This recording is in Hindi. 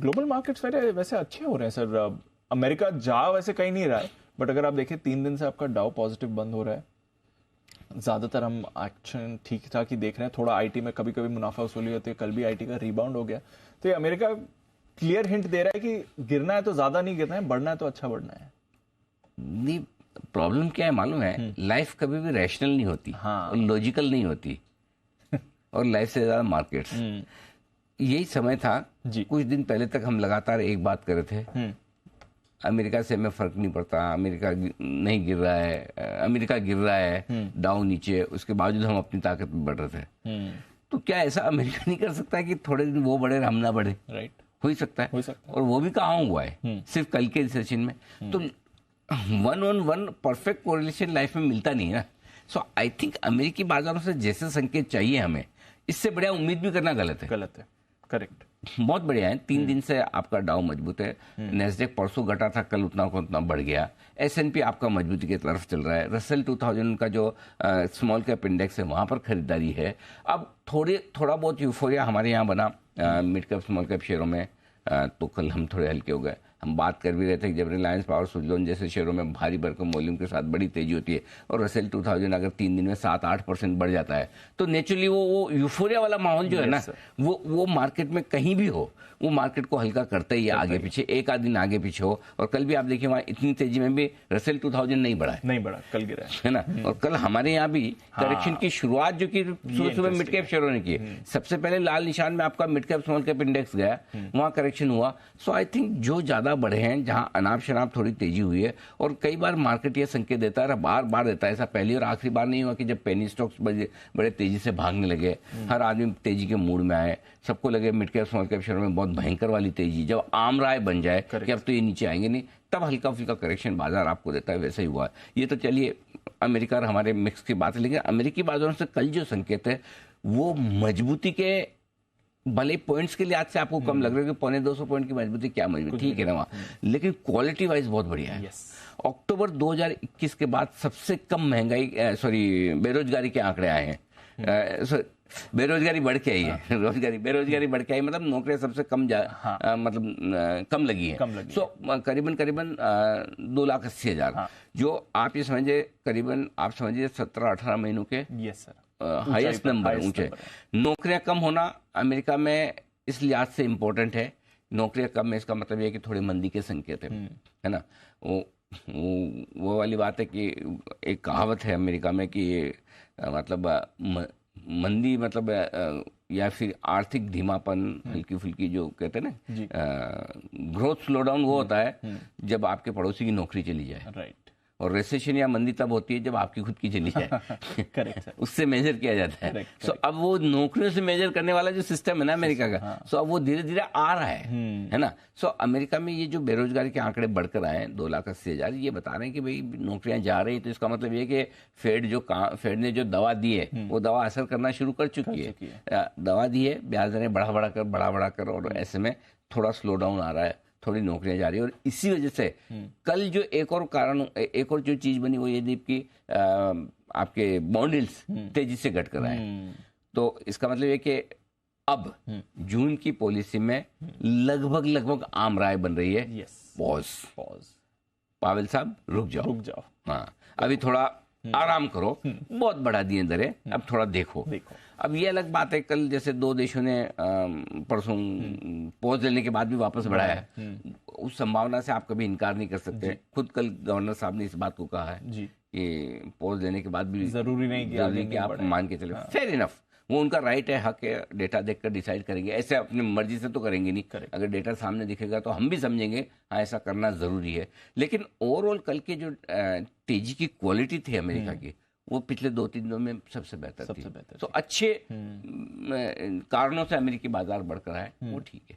ग्लोबल मार्केट्स वैसे अच्छे हो रहे हैं सर। अमेरिका जा वैसे कहीं नहीं रहा है, बट अगर आप देखें 3 दिन से आपका डाउ पॉजिटिव बंद हो रहा है। ज्यादातर हम एक्शन ठीक ठाक ही देख रहे हैं। थोड़ा आईटी में कभी कभी मुनाफा वसूली होती है, कल भी आईटी का रिबाउंड हो गया। तो ये अमेरिका क्लियर हिंट दे रहा है कि गिरना है तो ज्यादा नहीं गिरना है, बढ़ना है तो अच्छा बढ़ना है। नहीं, प्रॉब्लम क्या है मालूम है, लाइफ कभी भी रैशनल नहीं होती और लॉजिकल नहीं होती और लाइफ से ज्यादा मार्केट्स। यही समय था कुछ दिन पहले तक हम लगातार एक बात कर रहे थे, अमेरिका से हमें फर्क नहीं पड़ता, अमेरिका नहीं गिर रहा है, अमेरिका गिर रहा है डाउन नीचे, उसके बावजूद हम अपनी ताकत में बढ़ रहे थे। तो क्या ऐसा अमेरिका नहीं कर सकता है कि थोड़े दिन वो बढ़े हम ना बढ़े? राइट, हो ही सकता है। और वो भी कहाँ हुआ है, सिर्फ कल के सेशन में। तो 1-on-1 परफेक्ट कोरिलेशन लाइफ में मिलता नहीं है ना। सो आई थिंक अमेरिकी बाजारों से जैसे संकेत चाहिए हमें, इससे बढ़िया उम्मीद भी करना गलत है। करेक्ट। बहुत बढ़िया है, 3 दिन से आपका डाउ मजबूत है। नेस्डेक परसों घटा था, कल उतना को उतना बढ़ गया। S&P आपका मजबूती की तरफ चल रहा है। रसेल 2000 का जो स्मॉल कैप इंडेक्स है वहां पर खरीदारी है। अब थोड़ा बहुत यूफोरिया हमारे यहाँ बना मिड कैप स्मॉल कैप शेयरों में, तो कल हम थोड़े हल्के हो गए। हम बात कर भी रहे थे कि जब रिलायंस पावर, सुजलॉन जैसे शेयरों में भारी भरकम वॉल्यूम के साथ बड़ी तेजी होती है और रसेल 2000 अगर 3 दिन में 7-8% बढ़ जाता है, तो नेचुरली वो यूफोरिया वाला माहौल जो है ना, वो मार्केट में कहीं भी हो, वो मार्केट को हल्का करता ही है। आगे पीछे एक आध दिन आगे पीछे हो, और कल भी आप देखिए वहाँ इतनी तेजी में भी रसेल 2000 नहीं बढ़ा है, कल गिरा है ना। और कल हमारे यहाँ भी करेक्शन की शुरुआत जो की सुबह मिड कैप शेयरों ने की, सबसे पहले लाल निशान में आपका mid cap small cap index गया, वहाँ करेक्शन हुआ। सो आई थिंक जो ज्यादा बढ़े हैं, जहां अनाप शनाप थोड़ी तेजी हुई है, और कई बार मार्केट ये संकेत देता है, बार देता है, ऐसा पहली और आखिरी बार नहीं हुआ कि जब पेनी स्टॉक्स बड़े तेजी से भागने लगे, हर आदमी तेजी के मूड में आए, सबको लगे mid cap small cap share में बहुत भयंकर वाली तेजी, जब आम राय बन जाए कि अब तो ये नीचे आएंगे नहीं, तब हल्का फुल्का करेक्शन बाजार आपको देता है। वैसा ही हुआ। ये तो चलिए अमेरिका और हमारे मिक्स की बात है, लेकिन अमेरिकी बाजारों से कल जो संकेत है वो मजबूती के, भले पॉइंट्स के लिहाज से आपको कम लग रहा है कि 250 पॉइंट की मजबूती, क्या मजबूती, ठीक है ना वहाँ, लेकिन क्वालिटी वाइज बहुत बढ़िया है। अक्टूबर 2021 के बाद सबसे कम महंगाई, बेरोजगारी के आंकड़े आए हैं। बेरोजगारी बढ़ के आई है, बेरोजगारी बढ़ के आई, मतलब नौकरियां सबसे कम मतलब कम लगी है। सो करीबन 2,80,000, जो आप ये समझिए करीबन आप समझिए 17-18 महीनों के हाईएस्ट नंबर, ऊंचे। नौकरियां कम होना अमेरिका में इस लिहाज से इम्पोर्टेंट है। नौकरियां कम है, इसका मतलब यह है कि थोड़ी मंदी के संकेत है ना। वो वाली बात है कि एक कहावत है अमेरिका में कि मतलब मंदी मतलब या फिर आर्थिक धीमापन, हल्की फुल्की जो कहते हैं ना, ग्रोथ स्लो डाउन, वो होता है जब आपके पड़ोसी की नौकरी चली जाए। राइट। और रिसेशन या मंदी तब होती है जब आपकी खुद की चली जाए। करेक्ट। उससे मेजर किया जाता है। सो अब वो नौकरियों से मेजर करने वाला जो सिस्टम है ना अमेरिका का, सो अब वो धीरे धीरे आ रहा है ना। सो अमेरिका में ये जो बेरोजगारी के आंकड़े बढ़कर आए हैं 2,80,000, ये बता रहे हैं कि भाई नौकरियां जा रही, तो इसका मतलब ये कि फेड ने जो दवा दी है वो दवा असर करना शुरू कर चुकी है। दवा दी है, ब्याज दरें बढ़ा कर, और ऐसे में थोड़ा स्लो डाउन आ रहा है, थोड़ी नौकरियां जा रही है। और इसी वजह से कल जो एक और जो चीज बनी वो ये दीप की आपके बॉन्ड यील्ड्स तेजी से घट कर आए। तो इसका मतलब ये कि अब जून की पॉलिसी में लगभग आम राय बन रही है, पॉज, पावेल साहब रुक जाओ, हाँ अभी थोड़ा आराम करो, बहुत बढ़ा दिए दरें, अब थोड़ा देखो। अब ये अलग बात है, कल जैसे 2 देशों ने परसों पॉज लेने के बाद भी वापस बढ़ाया है, उस संभावना से आप कभी इनकार नहीं कर सकते। खुद कल गवर्नर साहब ने इस बात को कहा है कि पॉज लेने के बाद भी जरूरी नहीं कि आप मान के चले। फेयर इनफ, वो उनका राइट है, हक है, डेटा देखकर डिसाइड करेंगे। ऐसे अपनी मर्जी से तो करेंगे नहीं, अगर डेटा सामने दिखेगा तो हम भी समझेंगे हाँ ऐसा करना जरूरी है। लेकिन ओवरऑल कल के जो तेजी की क्वालिटी थी अमेरिका की, वो पिछले 2-3 दिनों में सबसे बेहतर थी। तो अच्छे कारणों से अमेरिकी बाजार बढ़कर आए, वो ठीक है।